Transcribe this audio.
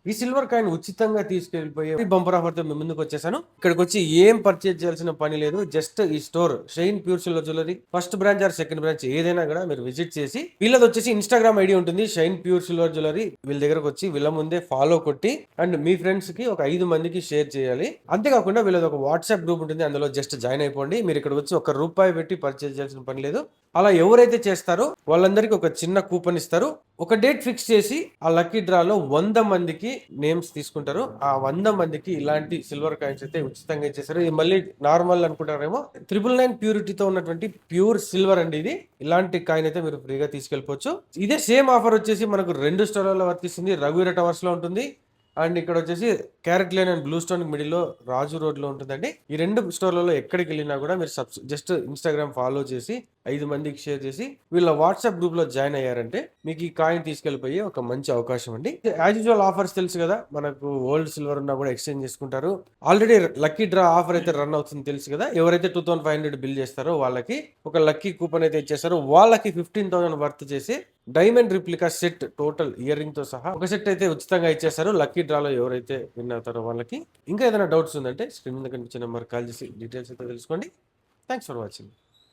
ఈ silver coin ఉచితంగా తీసుకెళ్లిపోయే bumper offer తో మీ ముందుకు వచ్చేసాను. ఇక్కడికి వచ్చి ఏం పర్చేజ్ చేయాల్సిన పని లేదు. జస్ట్ ఈ store Shine Pure Silver Jewellery first branch or second branch ఏదైనా కూడా మీరు విజిట్ చేసి, వీళ్ళది వచ్చేసి ఇన్స్టాగ్రామ్ ఐడి ఉంటుంది షైన్ ప్యూర్ సిల్వర్ జ్యువెలరీ. వీళ్ళ దగ్గరకు వచ్చి వీళ్ళ ముందే ఫాలో కొట్టి అండ్ మీ ఫ్రెండ్స్ కి ఒక 5 మందికి షేర్ చేయాలి. అంతేకాకుండా వీళ్ళది ఒక వాట్సాప్ గ్రూప్ ఉంటుంది, అందులో జస్ట్ జాయిన్ అయిపోండి. మీరు ఇక్కడ వచ్చి ₹1 పెట్టి పర్చేజ్ చేయాల్సిన పని లేదు. అలా ఎవరైతే చేస్తారో వాళ్ళందరికీ ఒక చిన్న కూపన్ ఇస్తారు. ఒక డేట్ ఫిక్స్ చేసి ఆ లక్కీ డ్రాలో 100 మందికి నేమ్స్ తీసుకుంటారు. ఆ 100 మందికి ఇలాంటి సిల్వర్ కాయిన్స్ అయితే ఉచితంగా ఇచ్చేస్తారు. ఇది మళ్ళీ నార్మల్ అనుకుంటారేమో, 999 ప్యూరిటీతో ఉన్నటువంటి ప్యూర్ సిల్వర్ అండి ఇది. ఇలాంటి కాయిన్ అయితే మీరు ఫ్రీగా తీసుకెళ్ళిపోవచ్చు. ఇదే సేమ్ ఆఫర్ వచ్చేసి మనకు 2 స్టోర్లలో వర్తిస్తుంది. రఘువీర టవర్స్ లో ఉంటుంది అండ్ ఇక్కడ వచ్చేసి carrot lane and blue stone middle లో రాజు రోడ్ లో ఉంటుందండి. ఈ 2 స్టోర్లలో ఎక్కడికి వెళ్ళినా కూడా మీరు జస్ట్ ఇన్స్టాగ్రామ్ ఫాలో చేసి 5 మందికి షేర్ చేసి వీళ్ళ వాట్సాప్ గ్రూప్ లో జాయిన్ అయ్యారంటే మీకు ఈ కాయిన్ తీసుకెళ్లిపోయే ఒక మంచి అవకాశం అండి. యాజ్ యూజువల్ ఆఫర్స్ తెలుసు కదా, మనకు ఓల్డ్ సిల్వర్ ఉన్నా కూడా ఎక్స్చేంజ్ చేసుకుంటారు. ఆల్రెడీ లక్కీ డ్రా ఆఫర్ అయితే రన్ అవుతుంది తెలుసు కదా. ఎవరైతే 2500 బిల్ చేస్తారో వాళ్ళకి ఒక లక్కీ కూపన్ అయితే ఇచ్చేస్తారో, వాళ్ళకి 15,000 వర్త్ చేసి diamond replica set total ear ring తో సహా ఒక సెట్ అయితే ఉచితంగా ఇచ్చేస్తారు. లక్కీ డ్రాలో ఎవరైతే విన్ అవుతారో వాళ్ళకి. ఇంకా ఏదైనా డౌట్స్ ఉందంటే స్క్రీన్ మీద కనిపించే నెంబర్ కాల్ చేసి డీటెయిల్స్ అయితే తెలుసుకోండి. Thanks for watching.